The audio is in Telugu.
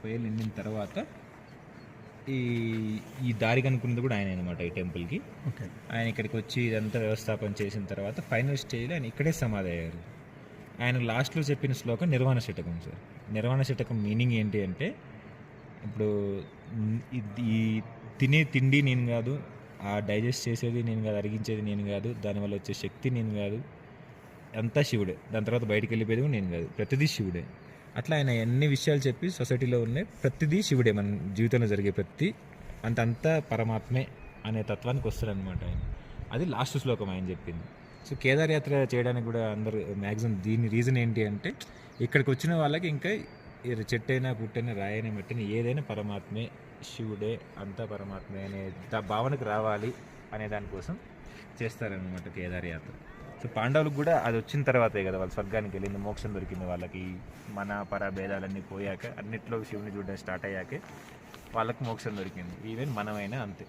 30 ఏళ్ళు నిండిన తర్వాత ఈ ఈ దారి కనుక్కున్నది కూడా ఆయన అనమాట ఈ టెంపుల్కి. ఓకే. ఆయన ఇక్కడికి వచ్చి ఇదంతా వ్యవస్థాపన చేసిన తర్వాత ఫైనల్ స్టేజ్లో ఆయన ఇక్కడే సమాధి అయ్యారు. ఆయన లాస్ట్లో చెప్పిన శ్లోకం నిర్వాణ శతకం సార్. నిర్వాణ శతకం మీనింగ్ ఏంటి అంటే, ఇప్పుడు ఈ తినే తిండి నేను కాదు, ఆ డైజెస్ట్ చేసేది నేను కాదు, అరిగించేది నేను కాదు, దానివల్ల వచ్చే శక్తి నేను కాదు, అంతా శివుడే. దాని తర్వాత బయటికి వెళ్ళిపోయేది కూడా నేను కాదు, ప్రతిదీ శివుడే. అట్లా ఆయన ఎన్ని విషయాలు చెప్పి సొసైటీలో ఉన్నాయి ప్రతిదీ శివుడే, మన జీవితంలో జరిగే ప్రతి అంతా పరమాత్మే అనే తత్వానికి వస్తారనమాట ఆయన. అది లాస్ట్ శ్లోకం ఆయన చెప్పింది. సో కేదార్ యాత్ర చేయడానికి కూడా అందరు మ్యాక్సిమం దీని రీజన్ ఏంటి అంటే, ఇక్కడికి వచ్చిన వాళ్ళకి ఇంకా చెట్టైనా పుట్టైనా రాయైనా మట్టినా ఏదైనా పరమాత్మే, శివుడే, అంతా పరమాత్మే అనే భావనకు రావాలి అనే దానికోసం చేస్తారనమాట కేదార్ యాత్ర. సో పాండవులకు కూడా అది వచ్చిన తర్వాతే కదా వాళ్ళు స్వర్గానికి వెళ్ళింది, మోక్షం దొరికింది వాళ్ళకి. మన పర భేదాలన్నీ పోయాక, అన్నిట్లో శివుని చూడడం స్టార్ట్ అయ్యాకే వాళ్ళకి మోక్షం దొరికింది. ఈవెన్ మనమైనా అంతే.